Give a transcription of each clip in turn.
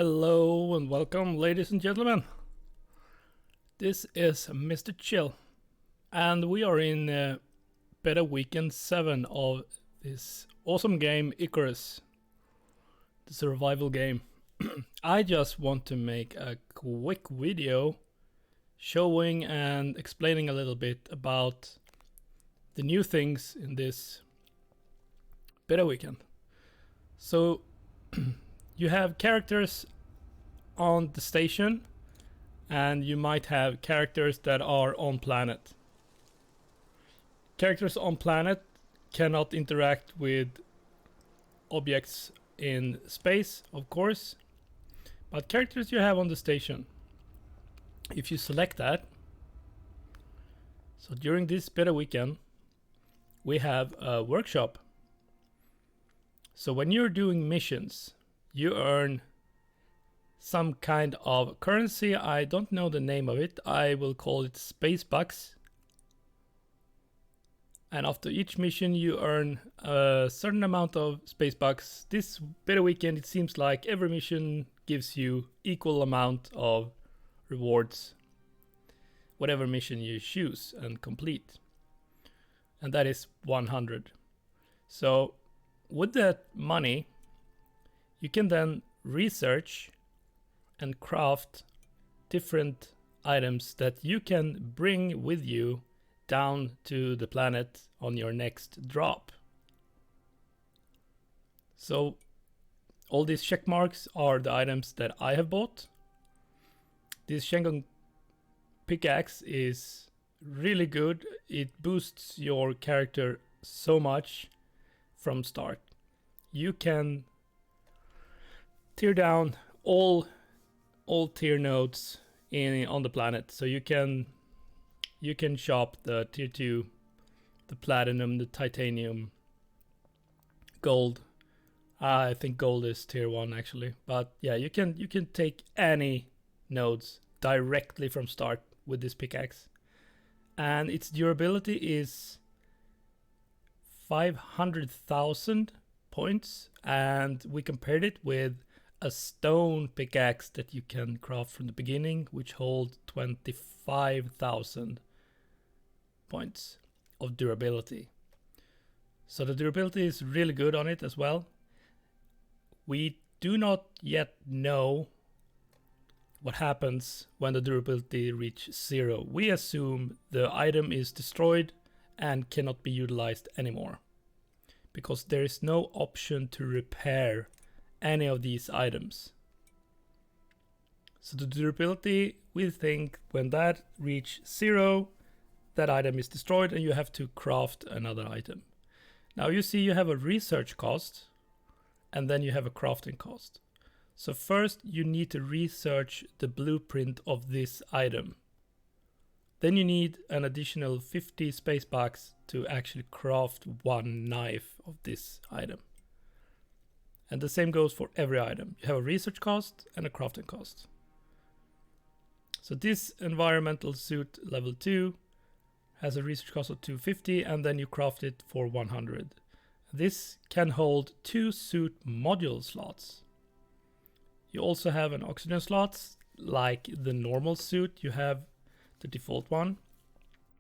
Hello and welcome, ladies and gentlemen. This is Mr.Chill, and we are in beta weekend 7 of this awesome game, Icarus, the survival game. I just want to make a quick video showing and explaining a little bit about the new things in this beta weekend. So, you have characters on the station, and you might have characters that are on planet. Characters on planet cannot interact with objects in space, of course, but characters you have on the station, if you select that, so during this beta weekend, we have a workshop. So when you're doing missions, you earn some kind of currency. I don't know the name of it. I will call it space bucks. And after each mission, you earn a certain amount of space bucks. This beta weekend, it seems like every mission gives you equal amount of rewards, whatever mission you choose and complete. And that is 100. So with that money, you can then research and craft different items that you can bring with you down to the planet on your next drop. So all these check marks are the items that I have bought. This Shengon pickaxe is really good. It boosts your character so much from start. You can tear down all tier nodes on the planet. So you can shop the tier 2, the platinum, the titanium, gold. I think gold is tier 1 actually. But yeah, you can take any nodes directly from start with this pickaxe. And its durability is 500,000 points, and we compared it with a stone pickaxe that you can craft from the beginning, which holds 25,000 points of durability. So the durability is really good on it as well. We do not yet know what happens when the durability reaches 0. We assume the item is destroyed and cannot be utilized anymore, because there is no option to repair any of these items. So the durability, we think when that reaches 0, that item is destroyed and you have to craft another item. Now you see you have a research cost and then you have a crafting cost. So first you need to research the blueprint of this item. Then you need an additional 50 space bucks to actually craft one knife of this item. And the same goes for every item. You have a research cost and a crafting cost. So this environmental suit level 2 has a research cost of 250, and then you craft it for 100. This can hold 2 suit module slots. You also have an oxygen slot, like the normal suit. You have the default one,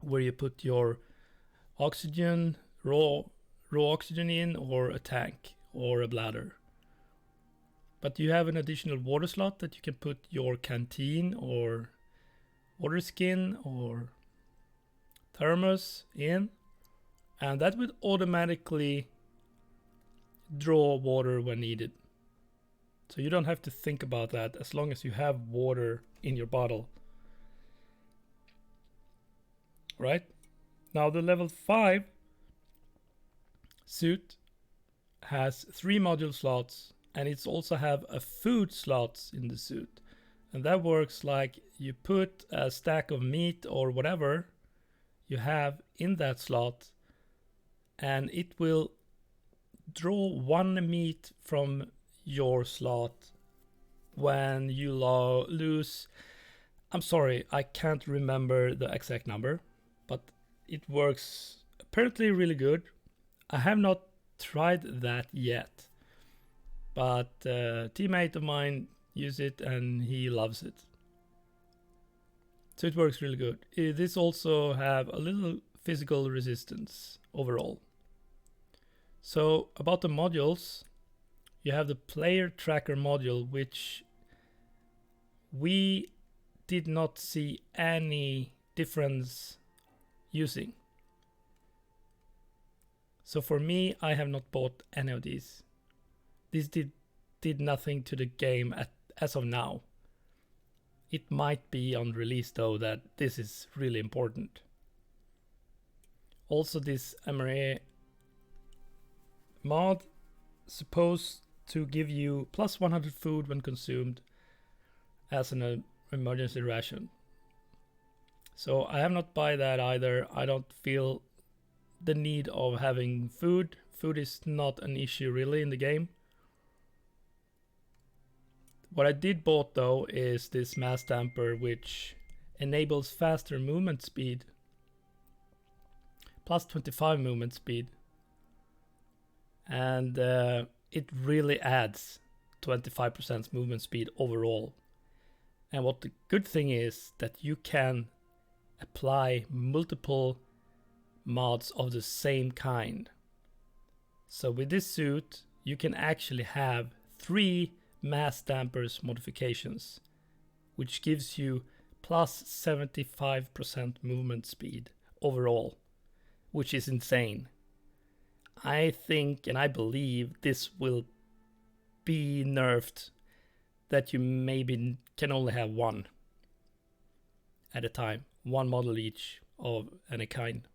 where you put your oxygen, raw oxygen in, or a tank, or a bladder. But you have an additional water slot that you can put your canteen or water skin or thermos in, and that will automatically draw water when needed. So you don't have to think about that as long as you have water in your bottle. Right? Now the level 5 suit has 3 module slots, and it's also have a food slots in the suit. And that works like you put a stack of meat or whatever you have in that slot, and it will draw 1 meat from your slot when you lose. I'm sorry, I can't remember the exact number, but it works apparently really good. I have not tried that yet, but a teammate of mine use it and he loves it. So it works really good. This also have a little physical resistance overall. So about the modules, you have the player tracker module, which we did not see any difference using. So for me, I have not bought any of these. These did nothing to the game as of now. It might be on release though that this is really important. Also, this Amaret mod supposed to give you plus 100 food when consumed as an emergency ration. So I have not buy that either. I don't feel the need of having food. Food is not an issue really in the game. What I did bought though is this mass damper, which enables faster movement speed, plus 25 movement speed, and it really adds 25% movement speed overall. And what the good thing is that you can apply multiple mods of the same kind. So with this suit, you can actually have 3 mass dampers modifications, which gives you plus 75% movement speed overall, which is insane. I think and I believe this will be nerfed, that you maybe can only have one at a time, one model each of any kind.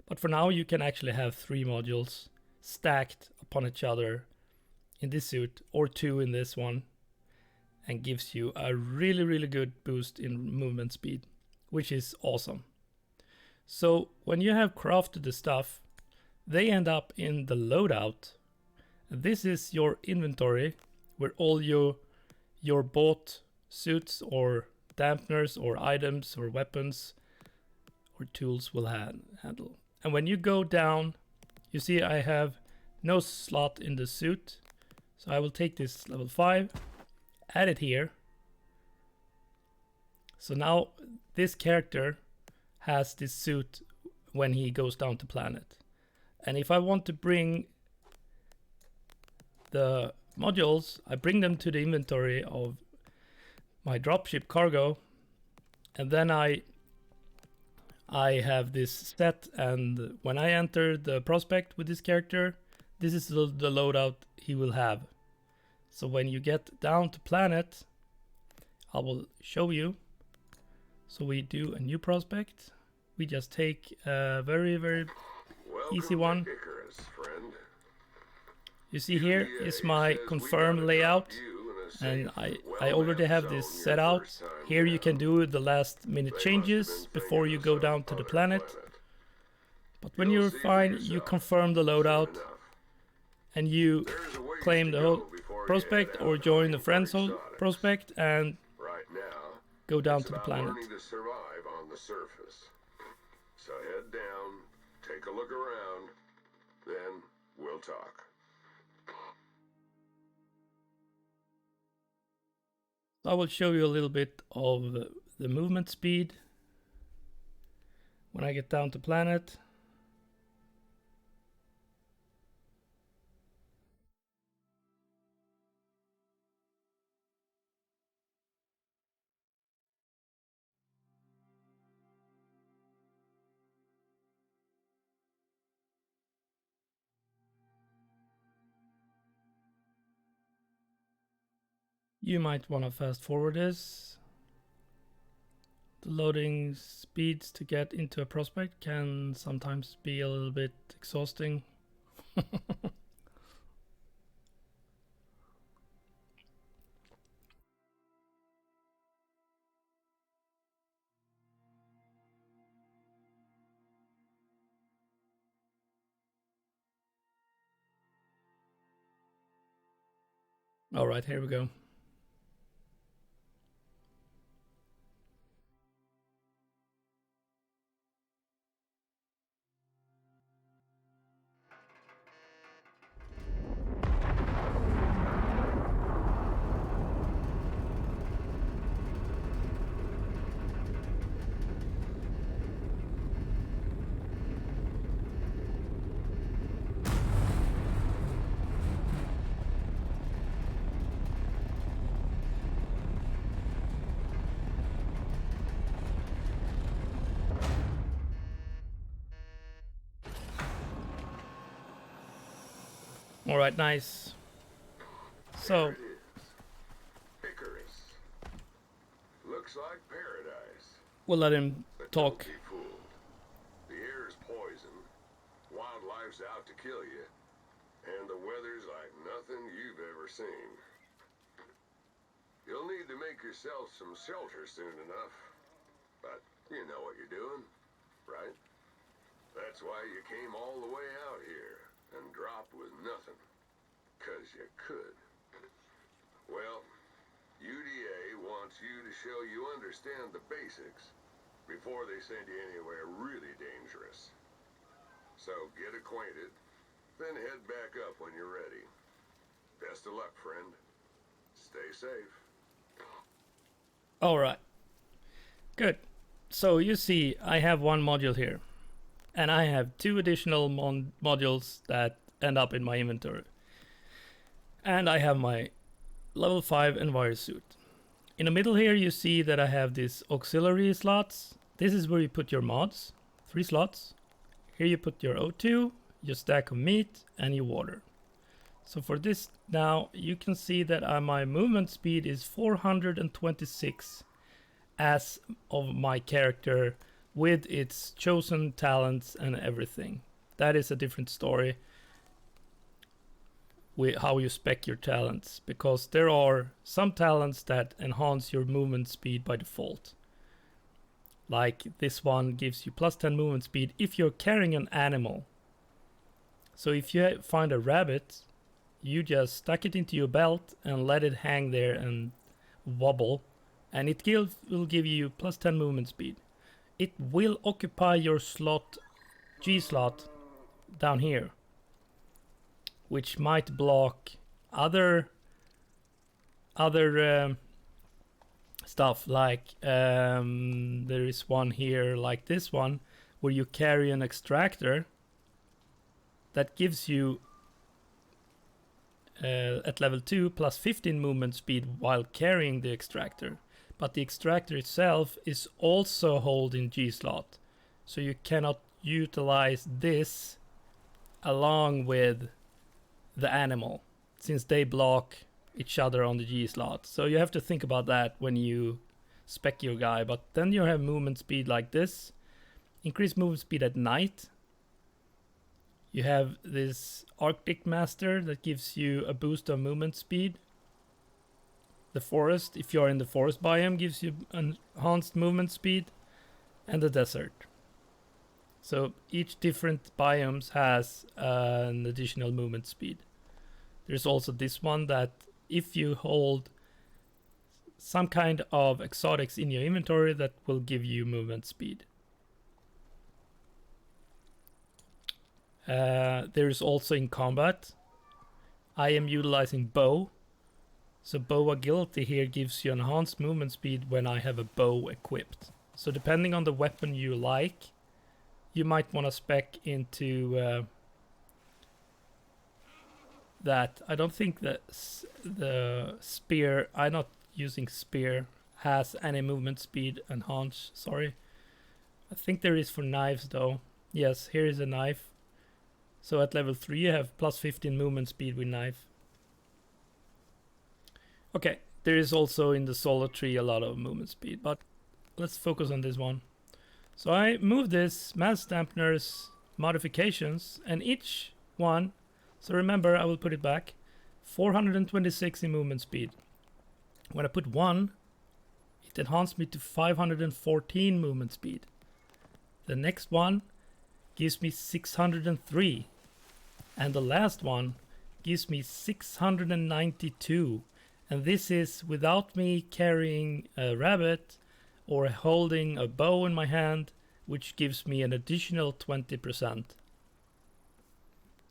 But for now you can actually have 3 modules stacked upon each other in this suit, or 2 in this one, and gives you a really good boost in movement speed, which is awesome. So when you have crafted the stuff, they end up in the loadout. This is your inventory where all your bought suits or dampeners or items or weapons or tools will handle. And when you go down, you see I have no slot in the suit. So I will take this level 5, add it here. So now this character has this suit when he goes down to planet. And if I want to bring the modules, I bring them to the inventory of my dropship cargo, and then I have this set, and when I enter the prospect with this character, this is the loadout he will have. So when you get down to planet, I will show you. So we do a new prospect. We just take a very easy one. You see here is my confirm layout, and I already have this set out. Here you can do the last minute changes before you go down to the planet. But when you're fine, you confirm the loadout and you claim the whole prospect or join the friends prospect and go down to the planet. So head down, take a look around, then we'll talk. I will show you a little bit of the movement speed when I get down to planet. You might want to fast forward this. The loading speeds to get into a prospect can sometimes be a little bit exhausting. All right, here we go. Alright, nice. So, There it is. Icarus. Looks like paradise. we'll let him But talk. don't be fooled. The air's poison. Wildlife's out to kill you. And the weather's like nothing you've ever seen. You'll need to make yourself some shelter soon enough. But you know what you're doing, right? That's why you came all the way out here and dropped with nothing. 'Cause you could. Well, UDA wants you to show you understand the basics before they send you anywhere really dangerous. So get acquainted, then head back up when you're ready. Best of luck, friend. Stay safe. Alright. Good. So you see, I have one module here. And I have 2 additional modules that end up in my inventory. And I have my level 5 Enviro suit. In the middle here you see that I have these auxiliary slots. This is where you put your mods. 3 slots. Here you put your O2, your stack of meat, and your water. So for this now, you can see that my movement speed is 426 as of my character with its chosen talents and everything. That is a different story with how you spec your talents, because there are some talents that enhance your movement speed by default. Like this one gives you plus 10 movement speed if you're carrying an animal. So if you find a rabbit, you just stuck it into your belt and let it hang there and wobble, and it will give you plus 10 movement speed. It will occupy your slot, G slot, down here, which might block other stuff, like there is one here like this one where you carry an extractor that gives you at level 2 plus 15 movement speed while carrying the extractor, but the extractor itself is also holding G slot, so you cannot utilize this along with the animal since they block each other on the G slot. So you have to think about that when you spec your guy. But then you have movement speed like this, increased movement speed at night. You have this Arctic Master that gives you a boost of movement speed. The forest, if you're in the forest biome, gives you enhanced movement speed, and the desert. So each different biomes has an additional movement speed. There's also this one that if you hold some kind of exotics in your inventory, that will give you movement speed. There's also in combat, I am utilizing bow. So bow agility here gives you enhanced movement speed when I have a bow equipped. So depending on the weapon you like, you might want to spec into that. I don't think that the spear, I'm not using spear, has any movement speed enhanced, sorry. I think there is for knives though. Yes, here is a knife. So at level 3 you have plus 15 movement speed with knife. Okay, there is also in the solo tree a lot of movement speed, but let's focus on this one. So I move this mass dampeners modifications, and each one, so remember I will put it back, 426 in movement speed. When I put 1, it enhanced me to 514 movement speed. The next one gives me 603, and the last one gives me 692, and this is without me carrying a rabbit or holding a bow in my hand, which gives me an additional 20%.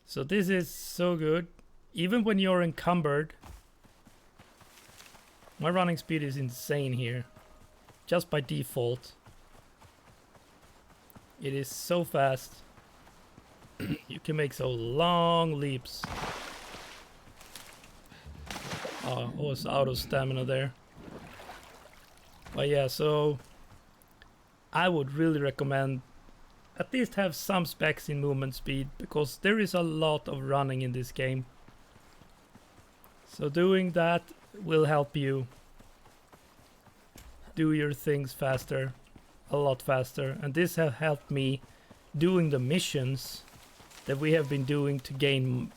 So this is so good. Even when you're encumbered, my running speed is insane here, just by default. It is so fast. You can make so long leaps. Oh, I was out of stamina there. But yeah, so I would really recommend at least have some specs in movement speed, because there is a lot of running in this game. So doing that will help you do your things faster, a lot faster. And this has helped me doing the missions that we have been doing to gain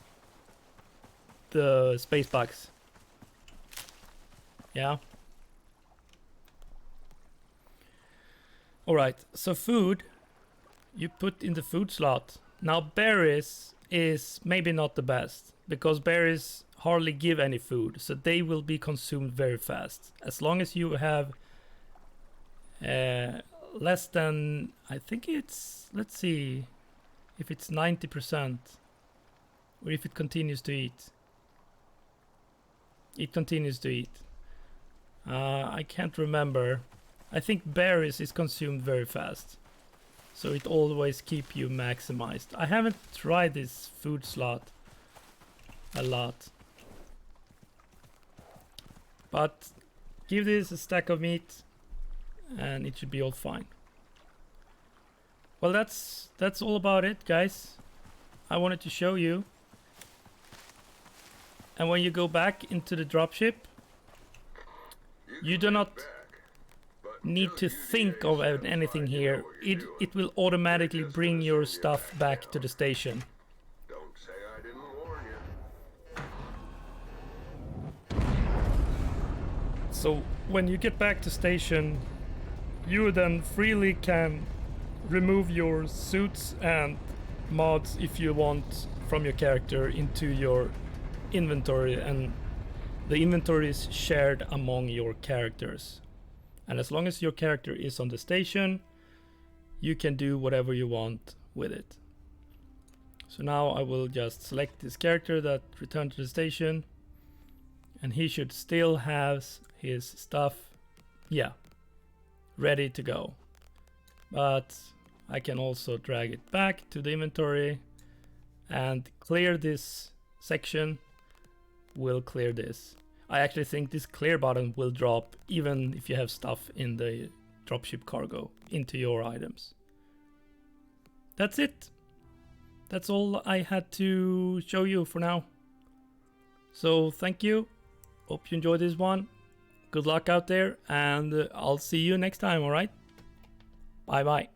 the space bucks. Yeah. Alright, so food, you put in the food slot. Now berries is maybe not the best, because berries hardly give any food, so they will be consumed very fast. As long as you have less than, I think it's, let's see, if it's 90%, or if it continues to eat. It continues to eat. I can't remember. I think berries is consumed very fast, so it always keep you maximized. I haven't tried this food slot a lot, but give this a stack of meat and it should be all fine. Well, that's all about it, guys. I wanted to show you. And when you go back into the dropship, you do not need to think of anything here. It will automatically bring your stuff back to the station. Don't say I didn't warn you. So when you get back to station, you then freely can remove your suits and mods if you want from your character into your inventory, and the inventory is shared among your characters. And as long as your character is on the station, you can do whatever you want with it. So now I will just select this character that returned to the station, and he should still have his stuff, yeah, ready to go. But I can also drag it back to the inventory and clear this section. Will clear this. I actually think this clear button will drop even if you have stuff in the dropship cargo into your items. That's it. That's all I had to show you for now. So thank you. Hope you enjoyed this one. Good luck out there, and I'll see you next time, alright? Bye bye.